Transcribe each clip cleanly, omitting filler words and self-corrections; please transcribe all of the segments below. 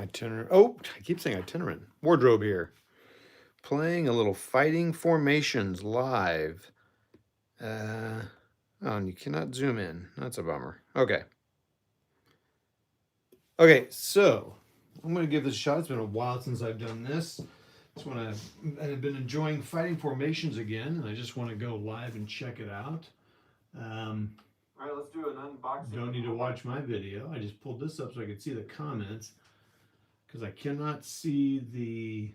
itinerant. Oh, I keep saying itinerant. Wardrobe here. Playing a little Fighting Formations live. Oh, and you cannot zoom in. That's a bummer. Okay. Okay, so I'm going to give this a shot. It's been a while since I've done this. It's when I've been enjoying Fighting Formations again, and I just want to go live and check it out. All right, let's do an unboxing. Don't need to watch my video. I just pulled this up so I could see the comments because I cannot see the.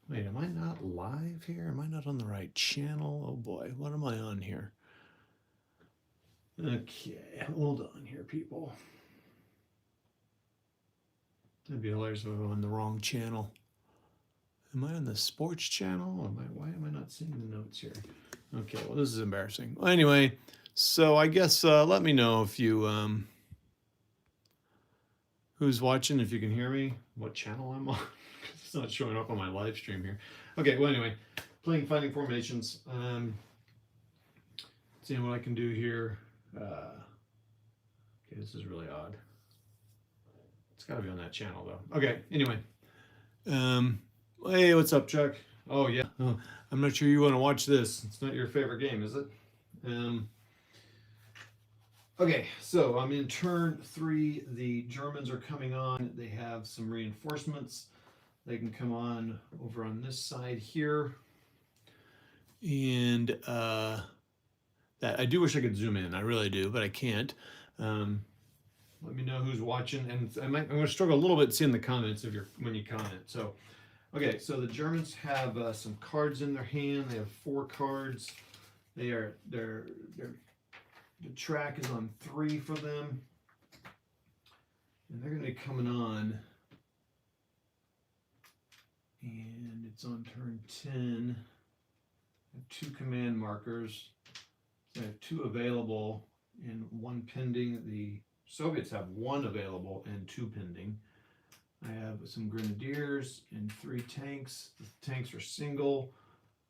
Wait, am I not live here? Am I not on the right channel? Oh boy, what am I on here? Okay, hold on here, people. That'd be hilarious if I'm on the wrong channel. Am I on the sports channel? Or why am I not seeing the notes here? Okay, well, this is embarrassing. Well, anyway, so I guess let me know if you who's watching, if you can hear me, what channel I'm on. It's not showing up on my live stream here. Okay, well, anyway, playing Fighting Formations. Seeing what I can do here. Okay, this is really odd. It's got to be on that channel, though. Okay, anyway. Hey, what's up, Chuck? Oh, yeah. Oh, I'm not sure you want to watch this. It's not your favorite game, is it? Okay, so I'm in turn 3. The Germans are coming on. They have some reinforcements. They can come on over on this side here. And that I do wish I could zoom in. I really do, but I can't. Let me know who's watching, and I'm going to struggle a little bit seeing the comments when you comment. So, okay, so the Germans have some cards in their hand. They have 4 cards. The track is on 3 for them, and they're going to be coming on. And it's on turn 10. I have 2 command markers. So I have 2 available and 1 pending. The Soviets have 1 available and 2 pending. I have some grenadiers and 3 tanks. The tanks are single.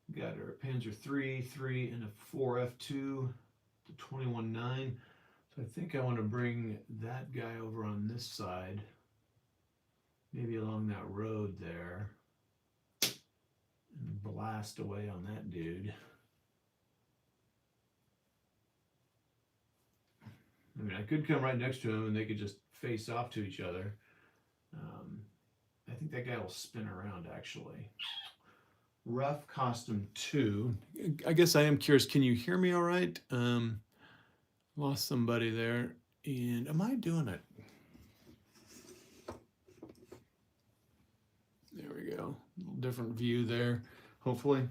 We got our Panzer 3, 3, and a 4 F2 to 21-9. So I think I want to bring that guy over on this side, maybe along that road there, and blast away on that dude. I mean, I could come right next to him and they could just face off to each other. I think that guy will spin around, actually. Rough Costume 2. I guess I am curious, can you hear me all right? Lost somebody there. And am I doing it? There we go. A little different view there, hopefully.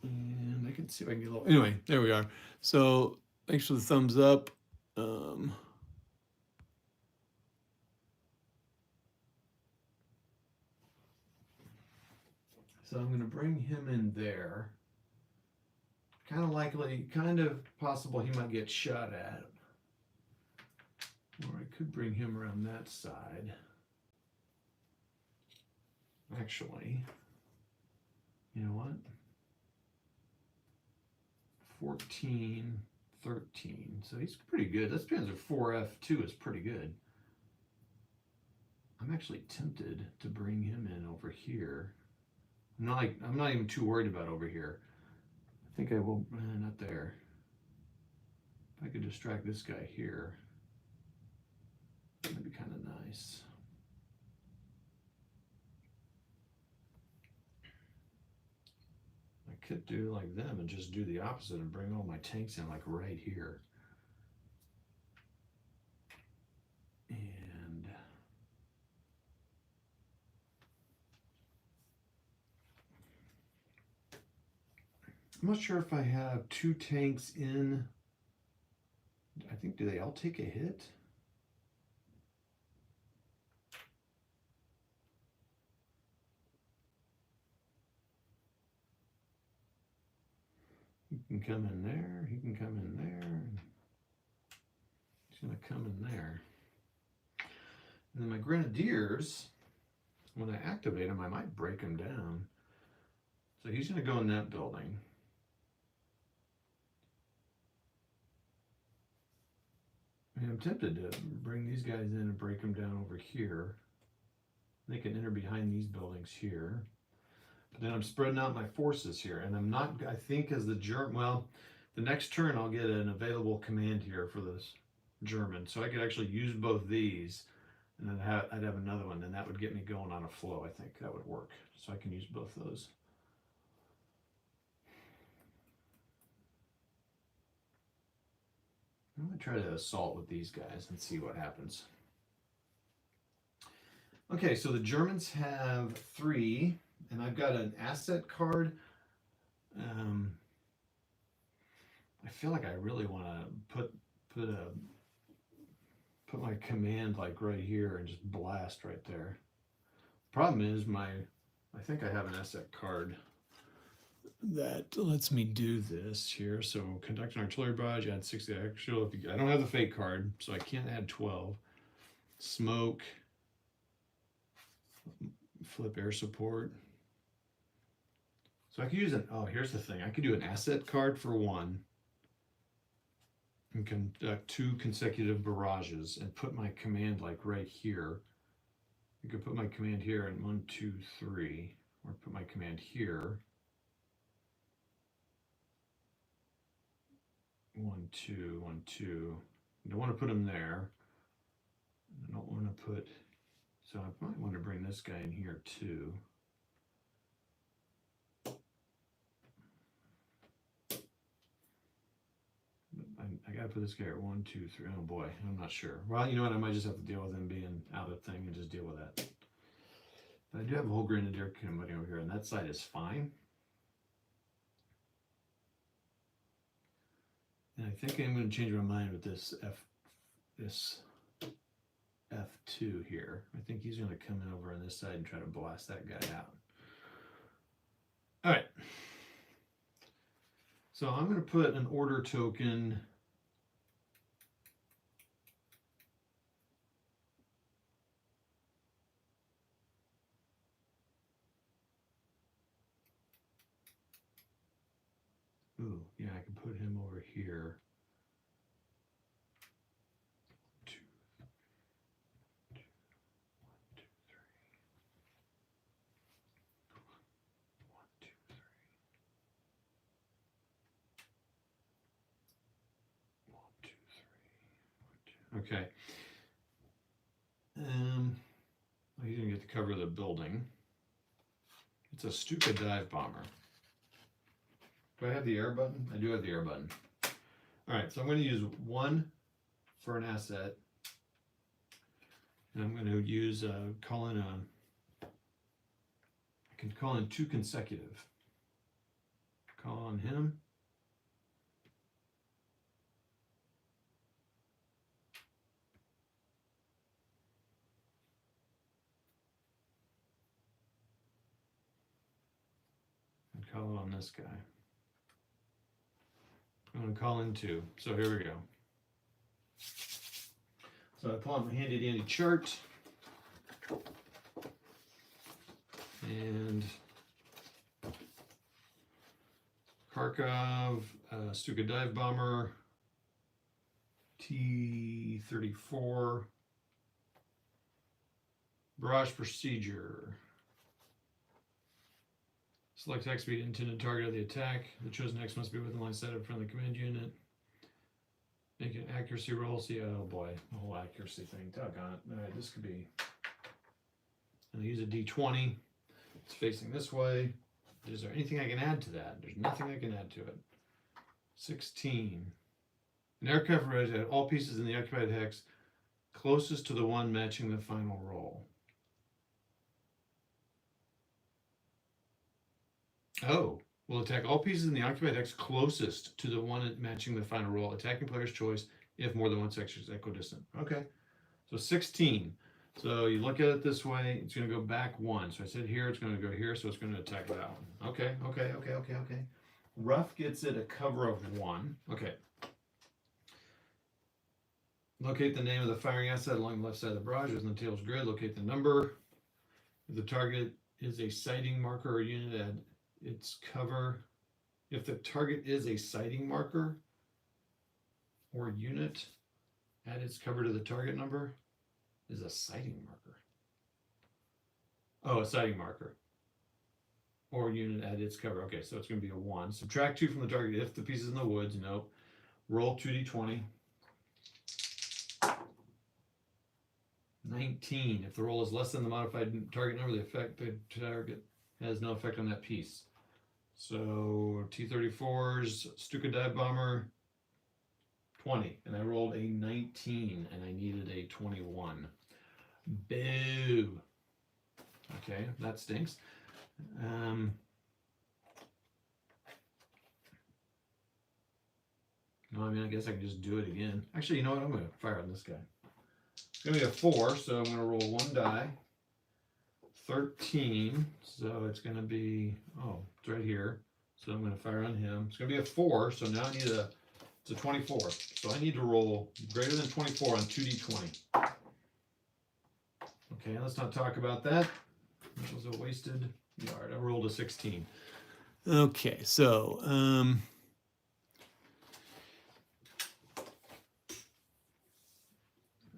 And I can see if I can get a little. Anyway, there we are. So thanks for the thumbs up. So I'm going to bring him in there. Kind of likely, kind of possible he might get shot at. Or I could bring him around that side. Actually, you know what? 14, 13. So he's pretty good. This Panzer 4F2 is pretty good. I'm actually tempted to bring him in over here. I'm not even too worried about over here. I think I will, not there. If I could distract this guy here, that'd be kind of nice. I could do like them and just do the opposite and bring all my tanks in like right here. And I'm not sure if I have 2 tanks in. I think, do they all take a hit? He can come in there. He can come in there. He's going to come in there. And then my grenadiers, when I activate them, I might break them down. So he's going to go in that building. I mean, I'm tempted to bring these guys in and break them down over here. They can enter behind these buildings here. But then I'm spreading out my forces here, and I'm not, I think as the well, the next turn I'll get an available command here for this German. So I could actually use both these, and then I'd have another one, and that would get me going on a flow. I think that would work. So I can use both those. I'm gonna try to assault with these guys and see what happens. Okay, so the Germans have 3, and I've got an asset card. I feel like I really want to put my command like right here and just blast right there. Problem is I think I have an asset card that lets me do this here. So conduct an artillery barrage, add 60 extra. I don't have the fake card, so I can't add 12. Smoke, flip air support. So I could use here's the thing. I could do an asset card for 1 and conduct 2 consecutive barrages and put my command like right here. You could put my command here and 1, 2, 3, or put my command here. 1, 2, 1, 2. I don't want to put them there. I don't want to put, so I might want to bring this guy in here too. I gotta put this guy at 1, 2, 3. Oh boy, I'm not sure. Well, you know what? I might just have to deal with him being out of thing and just deal with that. But I do have a whole grenadier company over here, and that side is fine. And I think I'm going to change my mind with this F2 here. I think he's going to come in over on this side and try to blast that guy out. All right. So I'm going to put an order token. Ooh, yeah, I can put him over here. 2, 1, 2, 3. 1, 2, 3. 1, 2, 3. 1, 2. Okay. He's gonna get the cover of the building. It's a Stuka dive bomber. Do I have the air button? I do have the air button. All right, so I'm going to use 1 for an asset, and I'm going to use I can call in 2 consecutive. Call on him. And call it on this guy. I'm going to call in 2. So here we go. So I pull out my handy dandy chart. And Kharkov, Stuka dive bomber, T-34, barrage procedure. Select X be intended target of the attack. The chosen X must be within line of sight of friendly command unit. Make an accuracy roll. See, oh boy, the whole accuracy thing. Doggone it. All right, this could be. And I use a D20. It's facing this way. Is there anything I can add to that? There's nothing I can add to it. 16. An aircraft barrage at all pieces in the occupied hex closest to the one matching the final roll. Oh, will attack all pieces in the occupied hex closest to the one matching the final roll, attacking player's choice if more than one section is equidistant. Okay, so 16. So you look at it this way, it's going to go back 1. So I said here, it's going to go here, so it's going to attack that one. Okay. Rough gets it a cover of 1. Okay. Locate the name of the firing asset along the left side of the barrage, as in the table's grid. Locate the number. If the target is a sighting marker or unit, add its cover. If the target is a sighting marker or unit, add its cover to the target number is a sighting marker. Oh, a sighting marker. Or unit add its cover. Okay, so it's going to be a 1. Subtract 2 from the target if the piece is in the woods. Nope. Roll 2d20. 19. If the roll is less than the modified target number, the target has no effect on that piece. So T-34's Stuka Dive Bomber, 20. And I rolled a 19 and I needed a 21. Boo. Okay, that stinks. No, I mean, I guess I can just do it again. Actually, you know what? I'm going to fire on this guy. It's going to be a 4, so I'm going to roll 1 die. 13, so it's going to be, oh, it's right here. So I'm going to fire on him. It's going to be a 4, so now I need it's a 24. So I need to roll greater than 24 on 2d20. Okay, let's not talk about that. That was a wasted yard. I rolled a 16. Okay, so,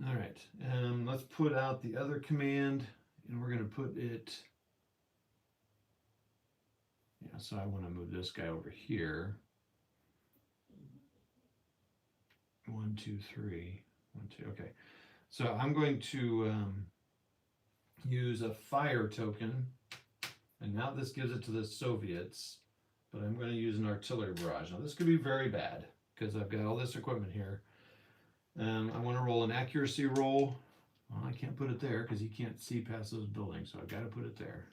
all right, let's put out the other command, and we're going to put it, yeah, so I want to move this guy over here. 1, 2, 3, 1, 2, okay. So I'm going to use a fire token, and now this gives it to the Soviets, but I'm going to use an artillery barrage. Now this could be very bad, because I've got all this equipment here. I want to roll an accuracy roll. Well, I can't put it there because he can't see past those buildings, so I've got to put it there.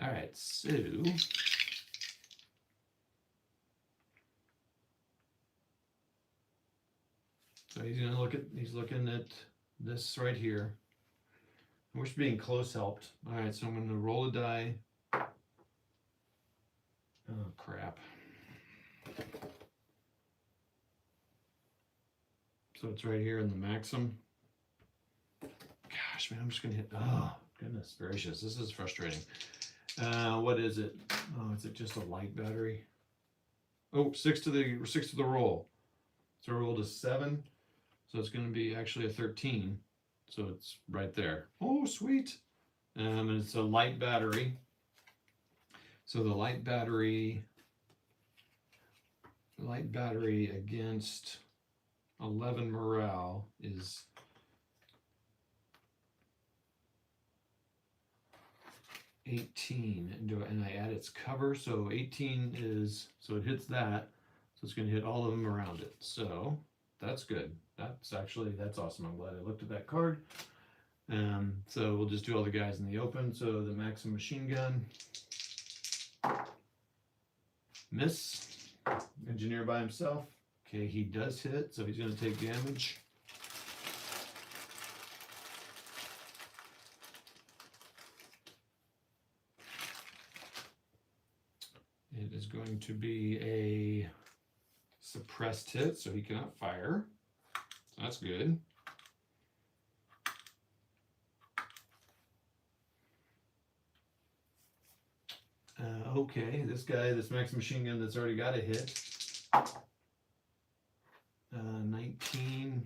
All right, so he's going to he's looking at this right here. We're just being close helped. All right, so I'm going to roll a die. Oh, crap. So it's right here in the Maxim. Gosh, man, I'm just going to hit, oh, goodness gracious. This is frustrating. What is it? Oh, is it just a light battery? Oh, 6 to the roll. So I rolled a 7. So it's going to be actually a 13. So it's right there. Oh, sweet. And it's a light battery. So the light battery against 11 morale is 18. And I add its cover. So 18 is, so it hits that. So it's going to hit all of them around it. So that's good. That's awesome. I'm glad I looked at that card. So we'll just do all the guys in the open. So the Maxim machine gun. Miss. Engineer by himself. Okay, he does hit, so he's going to take damage. It is going to be a suppressed hit, so he cannot fire. So that's good. Okay, this Maxim machine gun that's already got a hit. 19.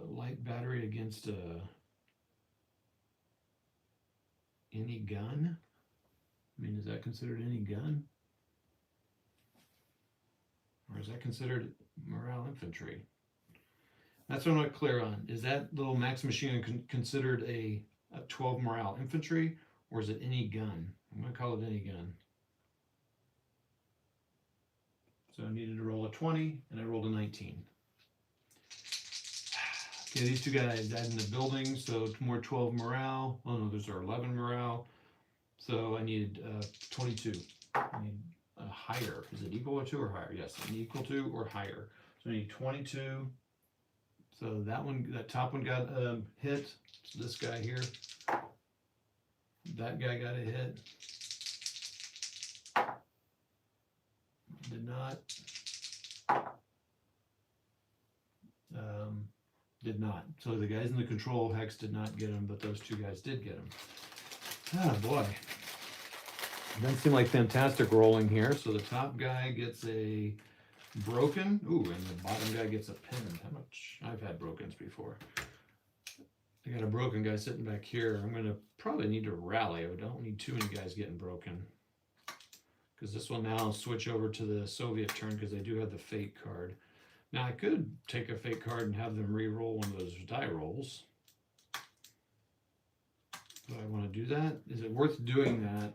Light battery against any gun? I mean, is that considered any gun? Or is that considered morale infantry? That's what I'm not clear on. Is that little Maxim machine gun considered a 12 morale infantry, or is it any gun? I'm going to call it any gun. So I needed to roll a 20, and I rolled a 19. Okay, these two guys died in the building, so more 12 morale. Oh no, those are 11 morale. So I needed 22. I need higher. Is it equal to or higher? Yes, I need equal to or higher. So I need 22. So that top one got hit. So this guy here. That guy got a hit. Did not. Did not. So the guys in the control hex did not get him, but those two guys did get him. Oh boy. Doesn't seem like fantastic rolling here. So the top guy gets a broken. Ooh, and the bottom guy gets a pinned. How much? I've had brokens before. I got a broken guy sitting back here. I'm gonna probably need to rally. I don't need too many guys getting broken. Because this will now switch over to the Soviet turn because they do have the fate card. Now I could take a fate card and have them re-roll one of those die rolls. Do I want to do that? Is it worth doing that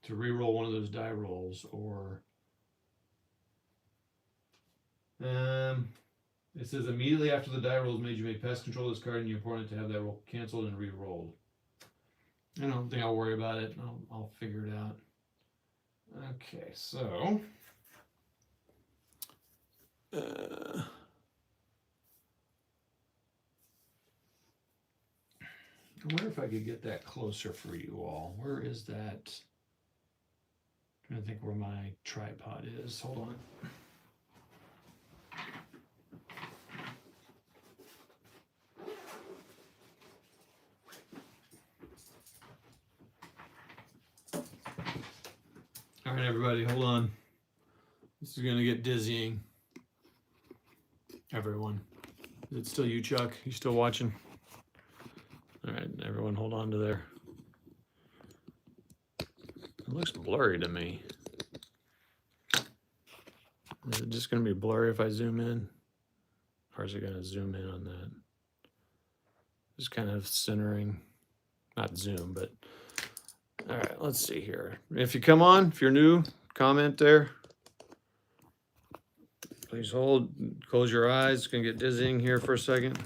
to re-roll one of those die rolls, or it says immediately after the die roll is made, you may pass control of this card and your opponent to have that roll canceled and re-rolled. I don't think I'll worry about it. I'll figure it out. Okay, so I wonder if I could get that closer for you all. Where is that? I'm trying to think where my tripod is. Hold on. All right, everybody, hold on. This is gonna get dizzying. Everyone, is it still you, Chuck? You still watching? All right, everyone, hold on to there. It looks blurry to me. Is it just gonna be blurry if I zoom in? Or is it gonna zoom in on that? Just kind of centering, not zoom, but all right, let's see here. If you come on, if you're new, comment there. Please hold, close your eyes. It's gonna get dizzying here for a second.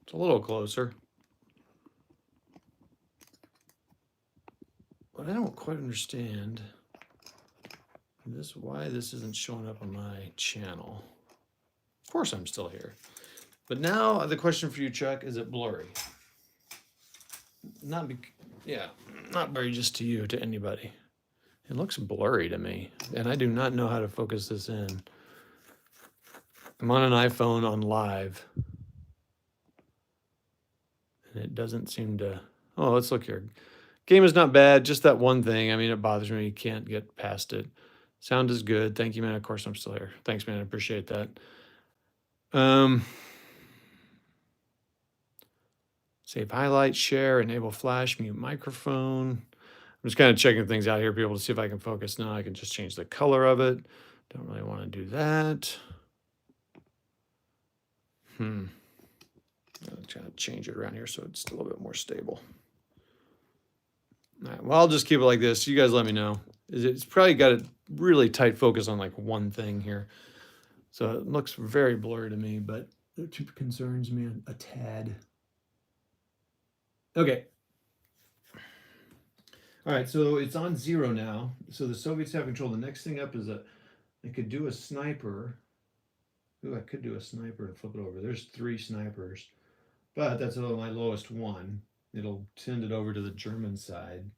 It's a little closer. But I don't quite understand why this isn't showing up on my channel. Of course I'm still here. But now the question for you, Chuck, is it blurry? Not blurry just to you, to anybody. It looks blurry to me, and I do not know how to focus this in. I'm on an iPhone on live, and it doesn't seem to. Oh, let's look here. Game is not bad, just that one thing. I mean, it bothers me. You can't get past it. Sound is good. Thank you, man. Of course, I'm still here. Thanks, man. I appreciate that. Save highlight, share, enable flash, mute microphone. I'm just kind of checking things out here, people, to see if I can focus. Now I can just change the color of it. Don't really want to do that. I'll try to change it around here so it's a little bit more stable. All right, well, I'll just keep it like this. You guys let me know. It's probably got a really tight focus on like one thing here. So it looks very blurry to me, but it concerns me a tad. Okay. All right, so it's on 0 now. So the Soviets have control. The next thing up is I could do a sniper. Ooh, I could do a sniper and flip it over. There's 3 snipers, but that's my lowest one. It'll tend it over to the German side.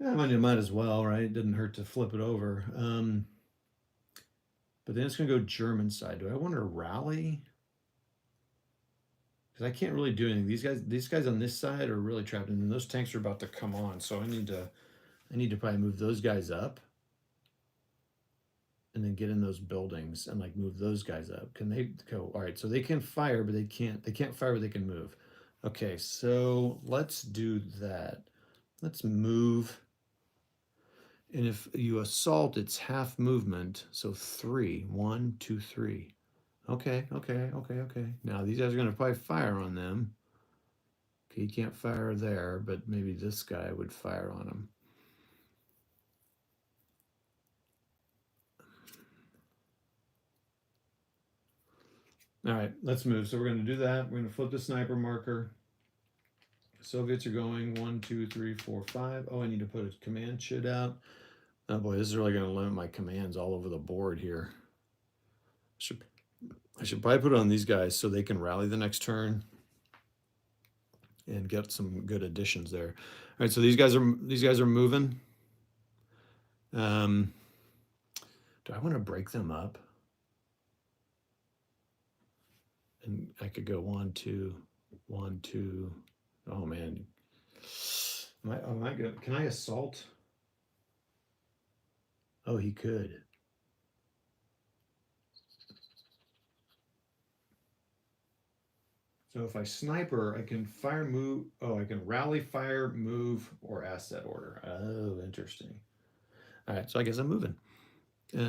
Yeah, I might as well, right? It doesn't hurt to flip it over. But then it's going to go German side. Do I want to rally? Because I can't really do anything. These guys on this side are really trapped, and those tanks are about to come on. So I need to probably move those guys up, and then get in those buildings and like move those guys up. Can they go? All right. So they can fire, but they can't fire, but they can move. Okay. So let's do that. Let's move. And if you assault, it's half movement. So 3, 1, 2, 3. Okay. Now these guys are going to probably fire on them. Okay, you can't fire there, but maybe this guy would fire on them. All right, let's move. So we're going to do that. We're going to flip the sniper marker. Soviets are going 1, 2, 3, 4, 5. Oh, I need to put a command shit out. Oh boy, this is really going to limit my commands all over the board here. I should probably put it on these guys so they can rally the next turn and get some good additions there. All right, so these guys are moving. Do I want to break them up? And I could go 1, 2, 1, 2. Oh man. Am I good? Can I assault? Oh, he could. So if I sniper, I can fire, move. Oh, I can rally, fire, move, or asset order. Oh, interesting. All right, so I guess I'm moving.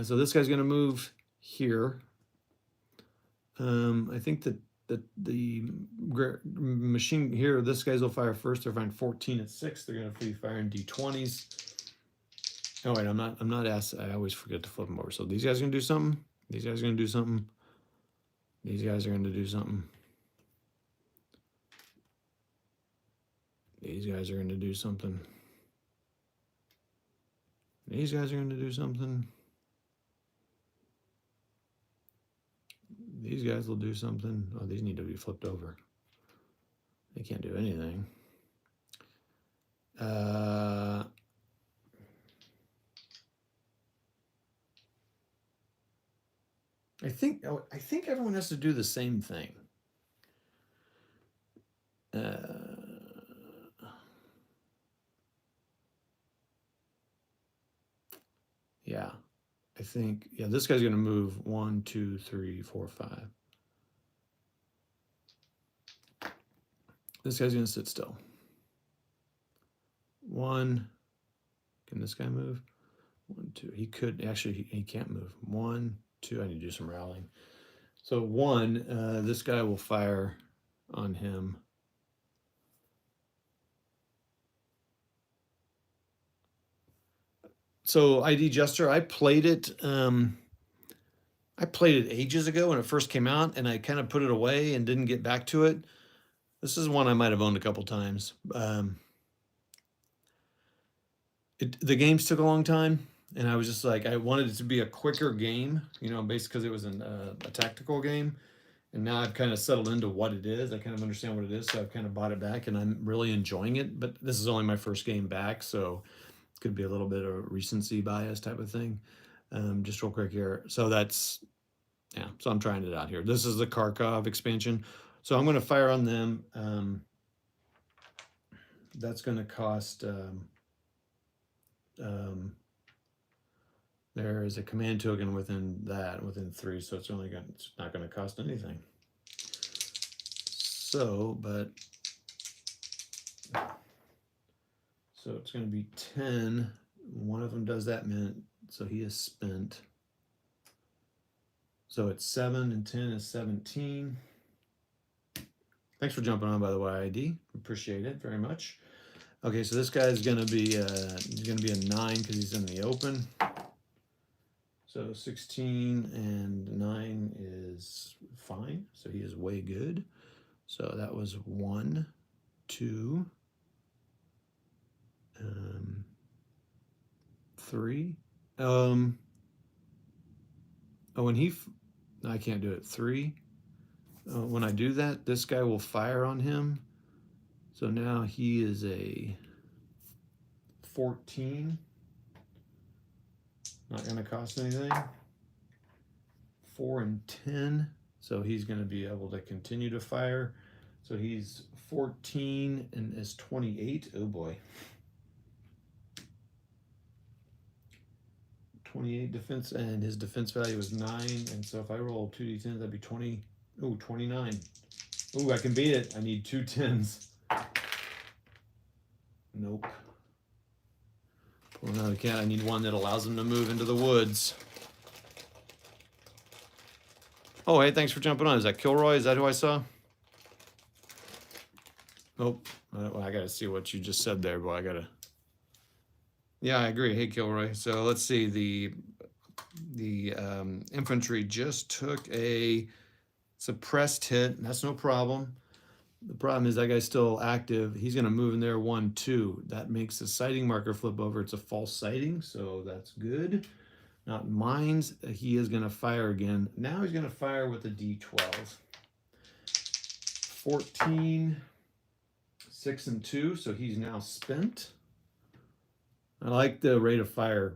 So this guy's going to move here. I think that the machine here, this guy's will fire first. They're firing 14 at 6. They're going to be firing D20s. Oh wait, I'm not asked. I always forget to flip them over. So these guys are going to do something. These guys are going to do something. These guys are going to do something. These guys are going to do something. These guys are going to do something. These guys will do something. Oh, these need to be flipped over. They can't do anything. I think everyone has to do the same thing. Yeah, I think, yeah, this guy's going to move 1, 2, 3, 4, 5. This guy's going to sit still. 1. Can this guy move? 1, 2. He could, actually, he can't move. 1, 2. I need to do some rallying. So 1, this guy will fire on him. So ID Jester, I played it ages ago when it first came out, and I kind of put it away and didn't get back to it. This is one I might have owned a couple times. The games took a long time, and I was just like, I wanted it to be a quicker game, you know, basically because it was a tactical game. And now I've kind of settled into what it is. I kind of understand what it is, so I've kind of bought it back, and I'm really enjoying it. But this is only my first game back, so it could be a little bit of recency bias type of thing. Just real quick here. So that's, yeah, so I'm trying it out here. This is the Kharkov expansion. So I'm going to fire on them. That's going to cost, there is a command token within 3, so it's not going to cost anything. So, so it's going to be 10. One of them does that minute, so he is spent. So it's 7 and 10 is 17. Thanks for jumping on, by the way, ID. Appreciate it very much. Okay, so this guy is going to be he's going to be a 9 because he's in the open. So 16 and 9 is fine. So he is way good. So that was 1, 2, 3. Oh, and I can't do it. 3. When I do that, this guy will fire on him. So now he is a 14. Not going to cost anything. 4 and 10. So he's going to be able to continue to fire. So he's 14 and is 28. Oh boy. 28 defense, and his defense value is 9. And so if I roll 2d10s, that'd be 20. Oh, 29. Oh, I can beat it. I need 2 10s. Nope. Well, no, I can't. I need one that allows him to move into the woods. Oh, hey, thanks for jumping on. Is that Kilroy? Is that who I saw? Nope. Well, I got to see what you just said there, boy. I got to. Yeah, I agree. Hey, Kilroy. So let's see. The infantry just took a suppressed hit. That's no problem. The problem is that guy's still active. He's going to move in there 1, 2. That makes the sighting marker flip over. It's a false sighting, so that's good. Not mines. He is going to fire again. Now he's going to fire with a D12. 14, 6 and 2, so he's now spent. I like the rate of fire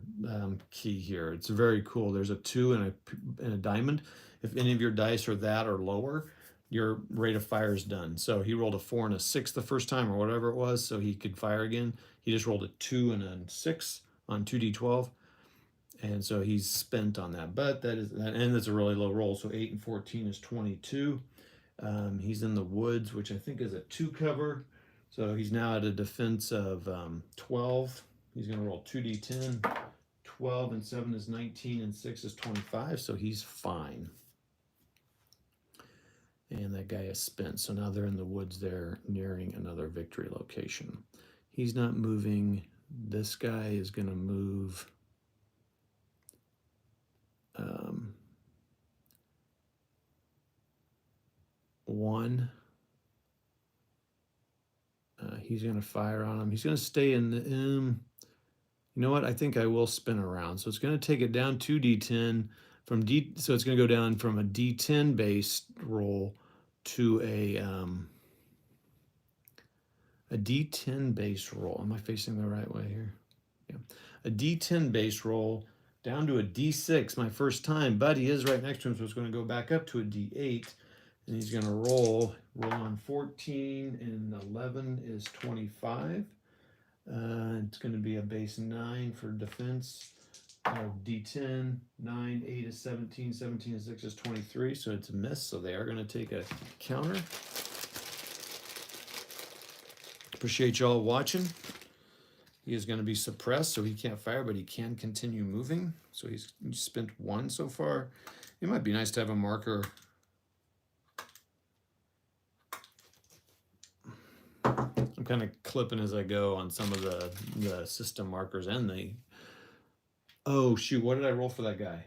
key here. It's very cool. There's a 2 and a diamond. If any of your dice are that or lower, your rate of fire is done. So he rolled a 4 and a 6 the first time or whatever it was, so he could fire again. He just rolled a 2 and a 6 on 2d12. And so he's spent on that. But and that's a really low roll. So 8 and 14 is 22. He's in the woods, which I think is a 2 cover. So he's now at a defense of 12. He's going to roll 2d10. 12 and 7 is 19 and 6 is 25. So he's fine. And that guy is spent. So now they're in the woods there, nearing another victory location. He's not moving. This guy is going to move. One. He's going to fire on him. He's going to stay in the. You know what? I think I will spin around. So it's going to take it down 2d10 from D. So it's going to go down from a d10 based roll to a d10 base roll. Am I facing the right way here? Yeah. A d10 base roll down to a d6 my first time, but he is right next to him, so it's going to go back up to a d8, and he's going to roll on 14 and 11 is 25. It's going to be a base 9 for defense. D10, 9, 8 is 17, 17 and 6 is 23, so it's a miss, so they are going to take a counter. Appreciate y'all watching. He is going to be suppressed, so he can't fire, but he can continue moving. So he's spent 1 so far. It might be nice to have a marker. I'm kind of clipping as I go on some of the system markers and the... Oh, shoot, what did I roll for that guy?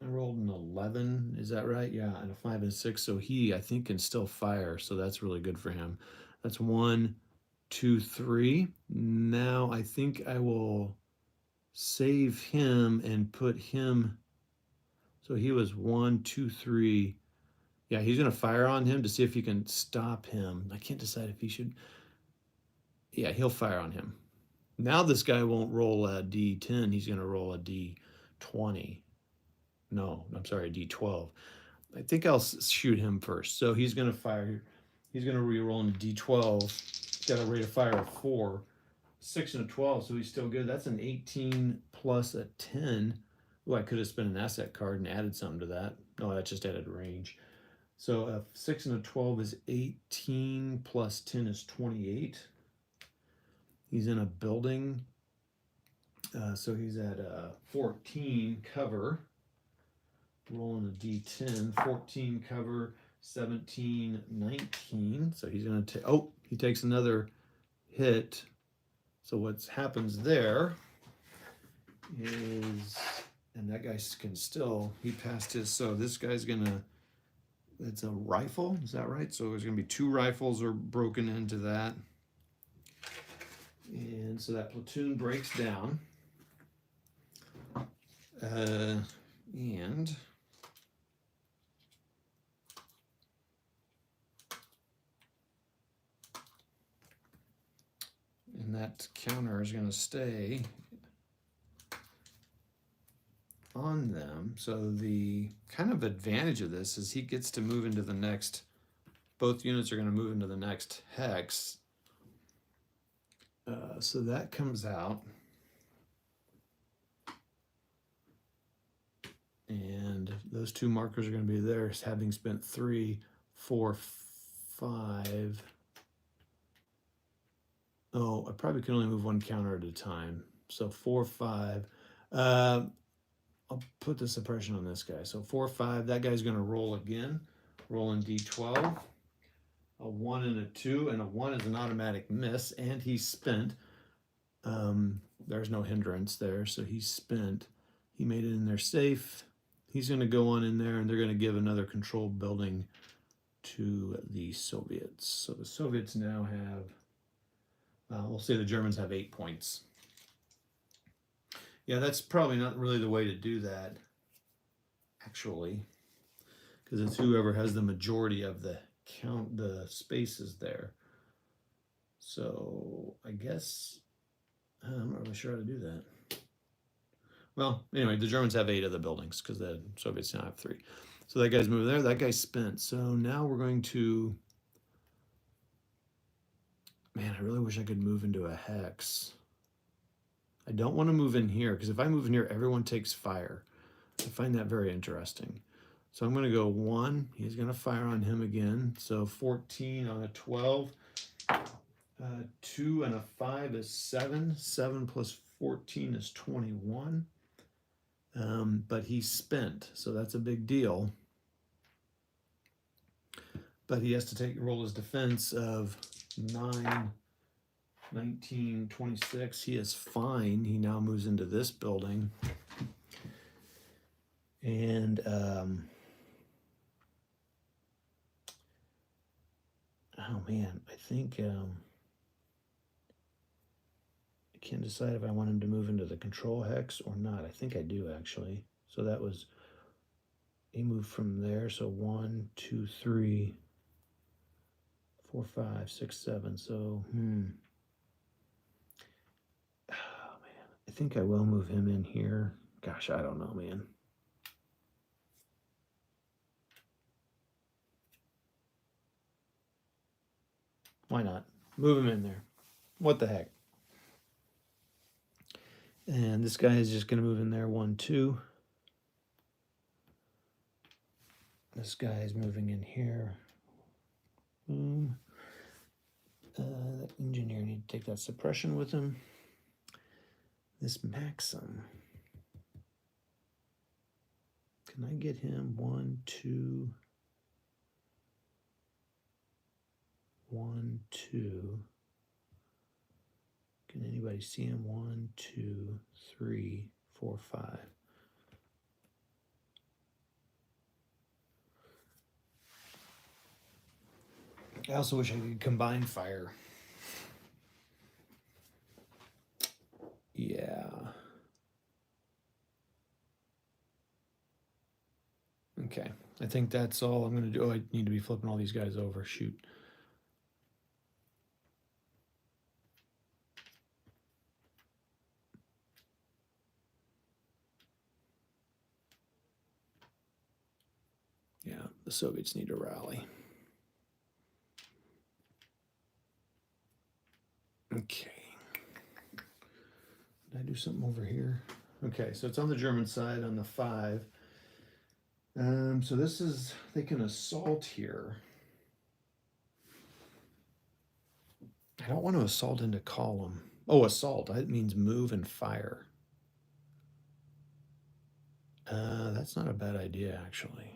I rolled an 11, is that right? Yeah, and a 5 and 6, so he, I think, can still fire, so that's really good for him. That's 1, 2, 3. Now I think I will save him and put him, so he was 1, 2, 3. Yeah, he's going to fire on him to see if he can stop him. I can't decide if he should. Yeah, he'll fire on him. Now this guy won't roll a d10. He's going to roll a d20. No, I'm sorry, a d12. I think I'll shoot him first. So he's going to fire. He's going to re-roll in a d12. He's got a rate of fire of 4. 6 and a 12, so he's still good. That's an 18 plus a 10. Oh, I could have spent an asset card and added something to that. No, that just added range. So a 6 and a 12 is 18 plus 10 is 28. He's in a building. So he's at 14 cover. Rolling a d10. 14 cover, 17, 19. So he's going to take, oh, he takes another hit. So what happens there is, and that guy can still, he passed his, so this guy's going to, it's a rifle, is that right? So there's going to be 2 rifles are broken into that. And so that platoon breaks down. And that counter is going to stay on them. So the kind of advantage of this is he gets to move into the next, both units are going to move into the next hex. So that comes out. And those 2 markers are going to be there, having spent 3, 4, 5. Oh, I probably can only move 1 counter at a time. So 4, 5. I'll put the suppression on this guy. So 4, 5. That guy's going to roll again. Roll in d12. A 1 and a 2, and a 1 is an automatic miss, and he's spent. There's no hindrance there, so he's spent. He made it in there safe. He's going to go on in there, and they're going to give another controlled building to the Soviets. So the Soviets now have, we'll say the Germans have 8 points. Yeah, that's probably not really the way to do that, actually, because it's whoever has the majority of the count, the spaces there. So I guess I'm not really sure how to do that. Well, anyway, the Germans have 8 of the buildings because the Soviets now have 3. So that guy's moving there. That guy's spent. So now we're going to. Man, I really wish I could move into a hex. I don't want to move in here because if I move in here, everyone takes fire. I find that very interesting. So I'm going to go 1. He's going to fire on him again. So 14 on a 12. 2 and a 5 is 7. 7 plus 14 is 21. But he's spent, so that's a big deal. But he has to roll his defense of 9, 19, 26. He is fine. He now moves into this building. And oh man, I think I can't decide if I want him to move into the control hex or not. I think I do actually. So that was, he moved from there. So 1, 2, 3, 4, 5, 6, 7. So oh man, I think I will move him in here. Gosh, I don't know, man. Why not? Move him in there. What the heck? And this guy is just going to move in there. 1, 2. This guy is moving in here. Boom. That engineer need to take that suppression with him. This Maxim. Can I get him? 1, 2. 1, 2. Can anybody see him? 1, 2, 3, 4, 5. I also wish I could combine fire. Yeah. Okay. I think that's all I'm going to do. Oh, I need to be flipping all these guys over. Shoot. Yeah, the Soviets need to rally. Okay. Did I do something over here? Okay, so it's on the German side on the 5. So this is, they can assault here. I don't want to assault into column. Oh, assault. That means move and fire. That's not a bad idea, actually.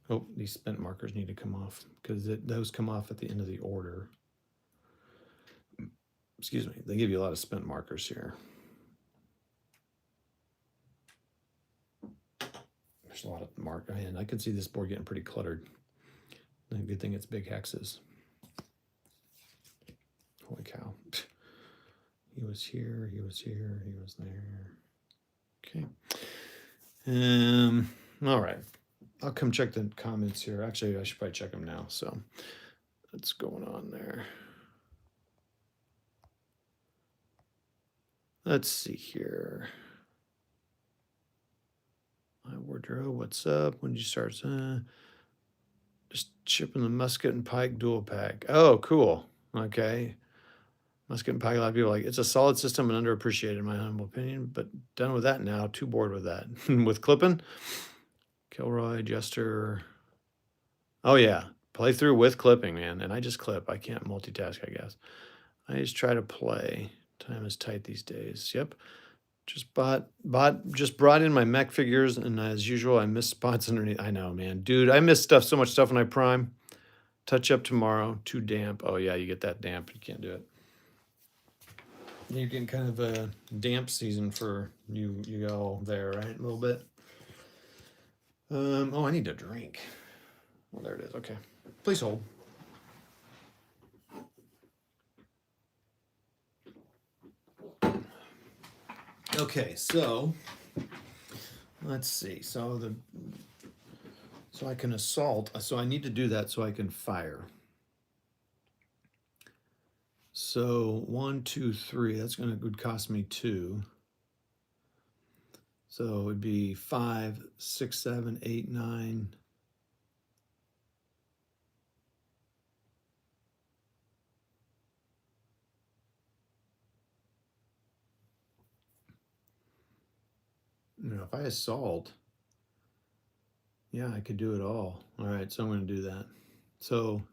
Oh, these spent markers need to come off because those come off at the end of the order. Excuse me. They give you a lot of spent markers here. There's a lot of mark. Man, I can see this board getting pretty cluttered. The good thing it's big hexes. Holy cow. He was here, he was here, he was there. Okay. All right. I'll come check the comments here. Actually, I should probably check them now. So what's going on there? Let's see here. My wardrobe, what's up? When did you start? Just shipping the musket and pike dual pack. Oh, cool. Okay. Musket and pike, a lot of people like it's a solid system and underappreciated in my humble opinion, but done with that now. Too bored with that. With clipping, Kilroy, Jester. Oh yeah, play through with clipping, man. And I just clip. I can't multitask, I guess. I just try to play. Time is tight these days. Yep. Just brought in my mech figures, and as usual, I missed spots underneath. I know, man. Dude, I miss so much stuff when I prime. Touch up tomorrow. Too damp. Oh yeah, you get that damp. You can't do it. You're getting kind of a damp season for you all there, right? A little bit. Oh, I need a drink. Well, there it is. Okay. Please hold. Okay, so let's see. So I can assault. So I need to do that so I can fire. So 1, 2, 3, that's would cost me 2. So it would be 5, 6, 7, 8, 9. If I assault, yeah, I could do it all. All right, so I'm going to do that. So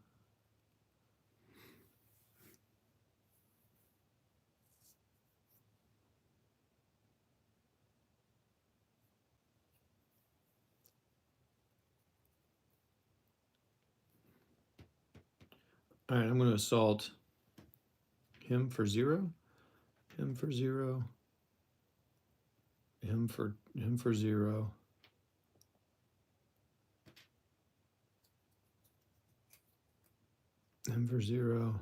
all right, I'm going to assault him for 0, him for 0, him for 0, him for 0, him for 0.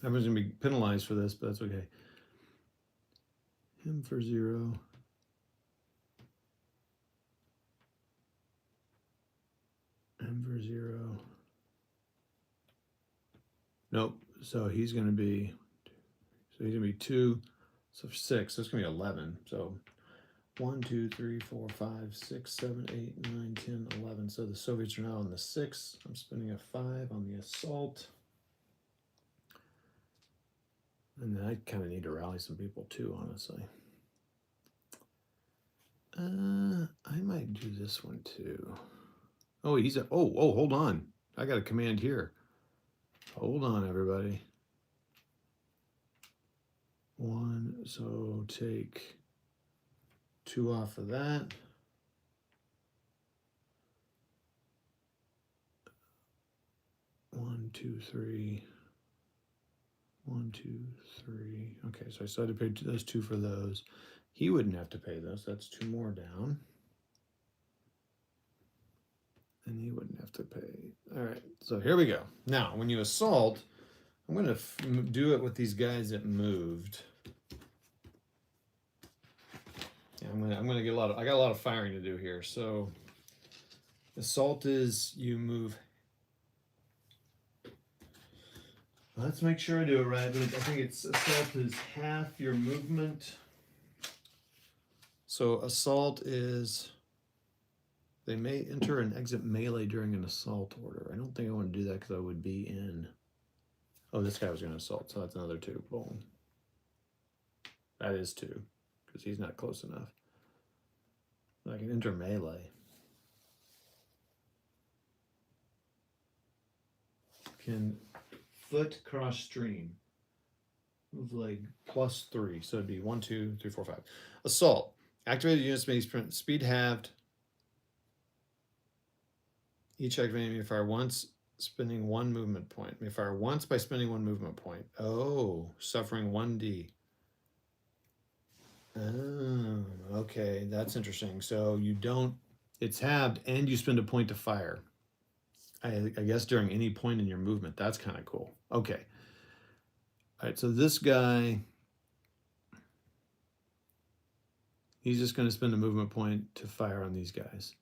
Everyone's going to be penalized for this, but that's okay. Him for 0. Him for 0. Nope. So he's going to be 2. So 6. So it's going to be 11. So 1, 2, 3, 4, 5, 6, 7, 8, 9, 10, 11. So the Soviets are now on the 6. I'm spending a 5 on the assault. And then I kind of need to rally some people too, honestly. I might do this one too. Oh, hold on. I got a command here. Hold on, everybody. 1, so take 2 off of that. 1, 2, 3. 1, 2, 3. Okay, so I still had to pay those 2 for those. He wouldn't have to pay those. That's 2 more down. And he wouldn't have to pay. All right, so here we go. Now, when you assault, I'm going to do it with these guys that moved. Yeah, I'm going to get I got a lot of firing to do here. So assault is you move. Let's make sure I do it right. But I think assault is half your movement. So assault is they may enter and exit melee during an assault order. I don't think I want to do that because I would be in. Oh, this guy was going to assault, so that's another 2. Boom. That is 2 because he's not close enough. I can enter melee. Can foot cross stream. Move leg +3. So it'd be 1, 2, 3, 4, 5. Assault. Activated units may speed halved. Each activating may fire once, spending 1 movement point. May fire once by spending 1 movement point. Oh, suffering 1d. Oh, okay, that's interesting. So you don't, it's halved and you spend a point to fire. I guess during any point in your movement. That's kind of cool. Okay. All right, so this guy, he's just going to spend a movement point to fire on these guys.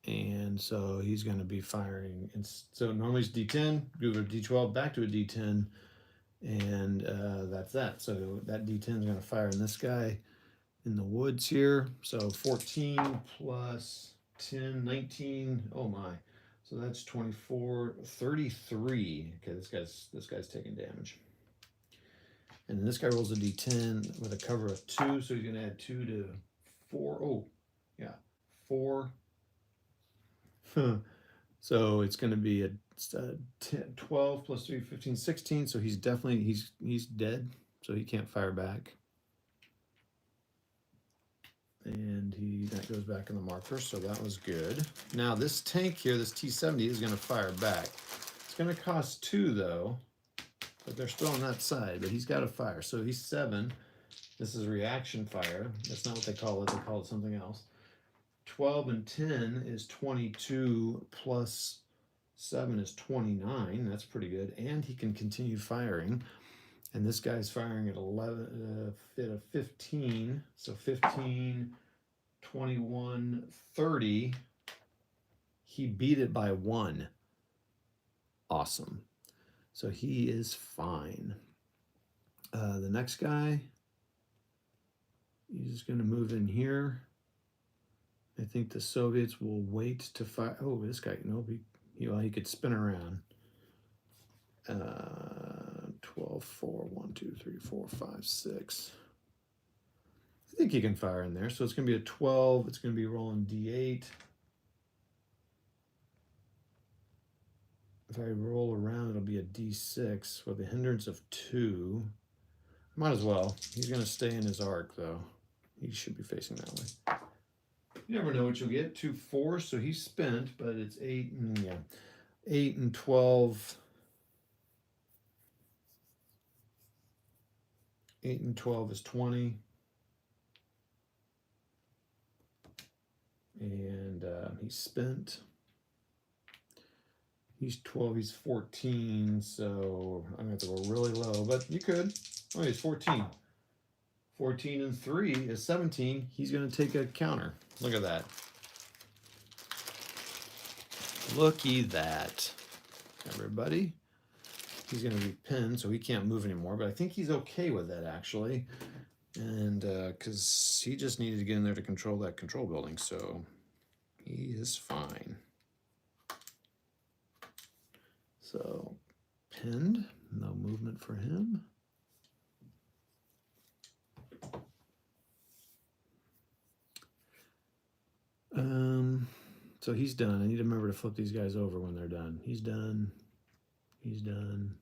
And so he's going to be firing. And so normally it's D10, go to D12, back to a D10, and that's that. So that D10 is going to fire on this guy in the woods here. So 14 plus 10, 19. Oh my. So that's 24, 33. Okay, this guy's taking damage. And then this guy rolls a D10 with a cover of 2, so he's going to add 2 to 4. Oh, yeah, 4. So it's going to be a 10, 12 plus 3, 15, 16. So he's definitely, he's dead. So he can't fire back. And that goes back in the marker. So that was good. Now this tank here, this T-70 is going to fire back. It's going to cost 2 though. But they're still on that side, but he's got to fire. So he's 7. This is reaction fire. That's not what they call it. They call it something else. 12 and 10 is 22 plus 7 is 29. That's pretty good. And he can continue firing. And this guy's firing at 15. So 15, 21, 30. He beat it by 1. Awesome. So he is fine. The next guy, he's just going to move in here. I think the Soviets will wait to fire. Oh, this guy, no, he could spin around. 12, 4, 1, 2, 3, 4, 5, 6. I think he can fire in there. So it's going to be a 12. It's going to be rolling D8. If I roll around, it'll be a D6 with a hindrance of 2. Might as well. He's going to stay in his arc, though. He should be facing that way. You never know what you'll get. 2, 4, so he's spent, but it's 8 and, yeah. 8 and 12. 8 and 12 is 20. And he's spent. He's 12, he's 14, so I'm going to have to go really low, but you could. Oh, he's 14. 14 and 3 is 17. He's going to take a counter. Look at that. Looky that. Everybody. He's going to be pinned, so he can't move anymore, but I think he's okay with that, actually. And because he just needed to get in there to control that control building, so he is fine. So pinned, no movement for him. So he's done. I need to remember to flip these guys over when they're done. He's done. He's done.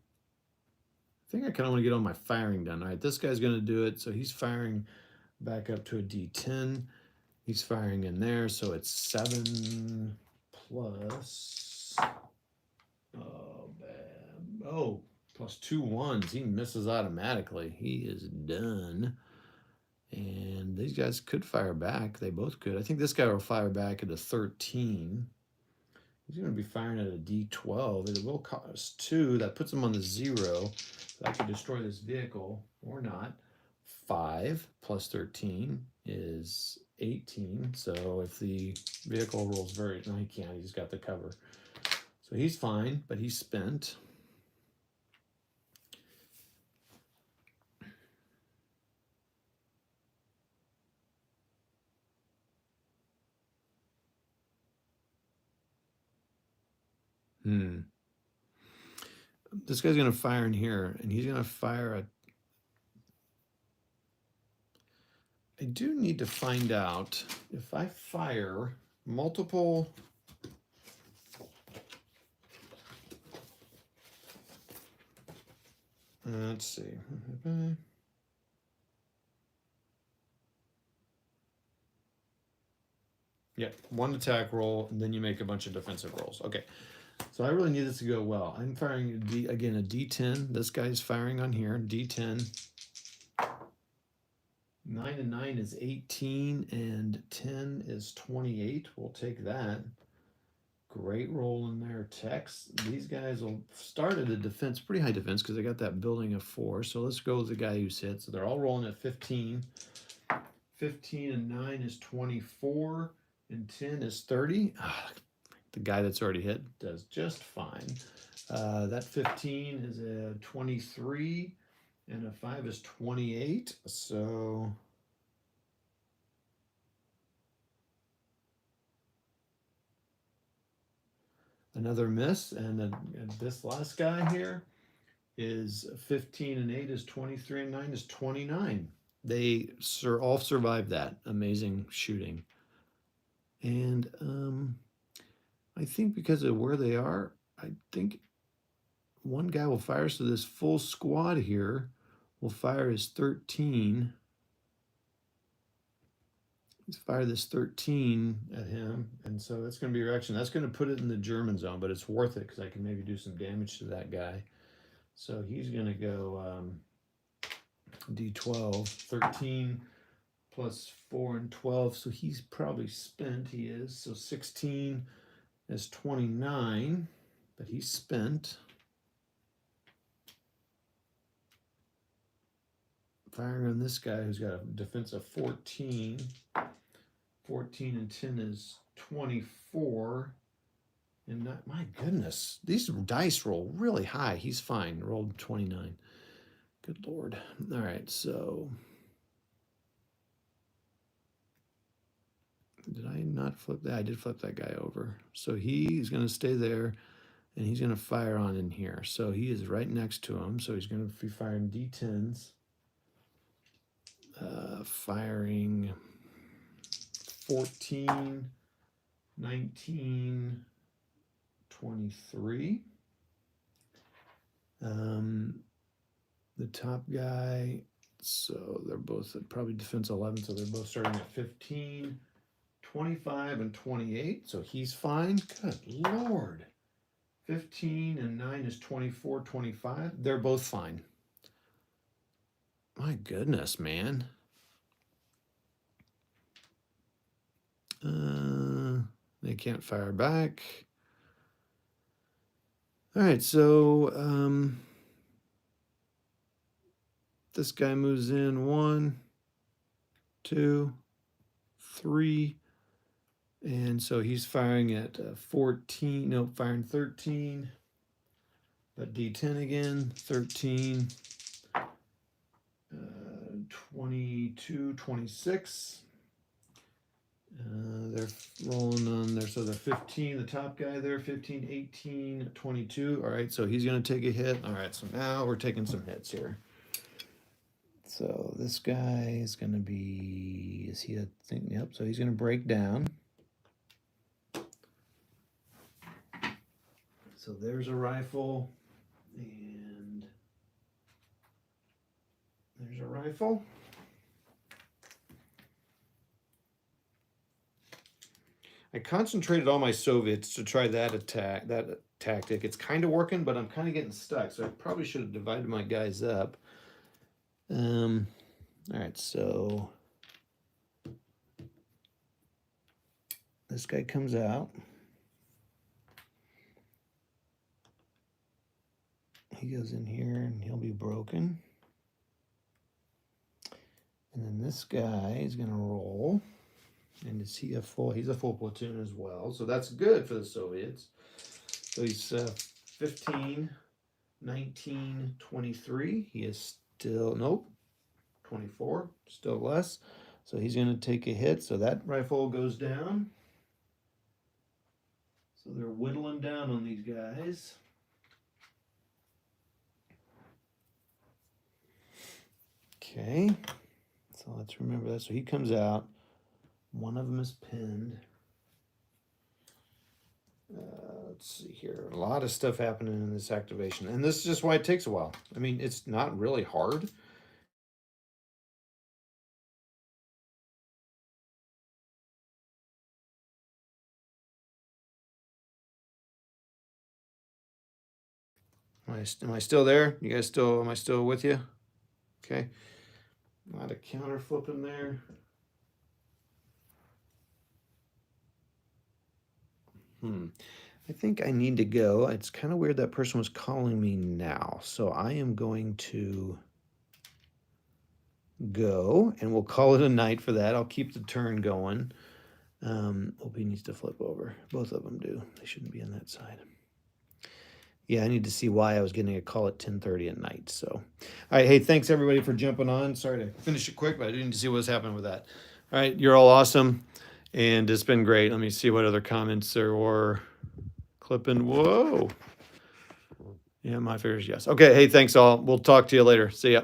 I think I kind of want to get all my firing done. All right, this guy's going to do it. So he's firing back up to a D10. He's firing in there. So it's 7 plus. Oh, bad. Oh, plus 2 1s. He misses automatically. He is done. And these guys could fire back. They both could. I think this guy will fire back at a 13. He's going to be firing at a D12. It will cost 2. That puts him on the 0. So I could destroy this vehicle or not. 5 plus 13 is 18. So if the vehicle rolls very... No, he can't. He's got the cover. So he's fine, but he's spent. This guy's going to fire in here, and he's going to fire a... I do need to find out if I fire multiple... let's see. Yeah, 1 attack roll, and then you make a bunch of defensive rolls. Okay, so I really need this to go well. I'm firing, again, a D10. This guy's firing on here, D10. 9 and 9 is 18, and 10 is 28. We'll take that. Great roll in there, Tex. These guys will start at a defense, pretty high defense, because they got that building of 4. So let's go with the guy who's hit. So they're all rolling at 15. 15 and 9 is 24, and 10 is 30. The guy that's already hit does just fine. That 15 is a 23, and a 5 is 28. So... another miss, and this last guy here is 15 and 8 is 23 and 9 is 29. They all survived that amazing shooting. And I think because of where they are, I think one guy will fire, so this full squad here will fire his 13. Let's fire this 13 at him, and so that's going to be your action. That's going to put it in the German zone, but it's worth it because I can maybe do some damage to that guy. So he's going to go D12, 13 plus 4 and 12, so he's probably spent. He is. So 16 is 29, but he's spent. Firing on this guy who's got a defense of 14. 14 and 10 is 24. And my goodness, these dice roll really high. He's fine. Rolled 29. Good Lord. All right, so did I not flip that? I did flip that guy over. So he's going to stay there, and he's going to fire on in here. So he is right next to him. So he's going to be firing D10s. Firing 14, 19, 23. The top guy, so they're both at probably defense 11, so they're both starting at 15, 25, and 28. So he's fine. Good Lord. 15 and 9 is 24, 25. They're both fine. My goodness, man. They can't fire back. All right, so this guy moves in 1, 2, 3, and so he's firing at 14. No, firing 13. But D10 again, 13, 22, 26. They're rolling on there, so they're 15, the top guy there, 15, 18, 22. All right, so he's going to take a hit. All right, so now we're taking some hits here. So this guy is going to be, is he a thing? Yep, so he's going to break down. So there's a rifle, and there's a rifle. I concentrated all my Soviets to try that tactic. It's kind of working, but I'm kind of getting stuck. So I probably should have divided my guys up. All right, so this guy comes out. He goes in here and he'll be broken. And then this guy is going to roll. And is he a full? He's a full platoon as well. So that's good for the Soviets. So he's 15, 19, 23. He is still, nope, 24, still less. So he's going to take a hit. So that rifle goes down. So they're whittling down on these guys. Okay. So let's remember that. So he comes out. One of them is pinned. Let's see here. A lot of stuff happening in this activation. And this is just why it takes a while. I mean, it's not really hard. Am I still there? You guys still, am I still with you? Okay. A lot of counter flipping there. I think I need to go. It's kind of weird that person was calling me now. So I am going to go, and we'll call it a night for that. I'll keep the turn going. Opie needs to flip over. Both of them do. They shouldn't be on that side. Yeah, I need to see why I was getting a call at 10:30 at night. So, all right. Hey, thanks everybody for jumping on. Sorry to finish it quick, but I didn't see what was happening with that. All right, you're all awesome. And it's been great. Let me see what other comments there were. Clipping. Whoa. Yeah, my figures, yes. Okay, hey, thanks all. We'll talk to you later. See ya.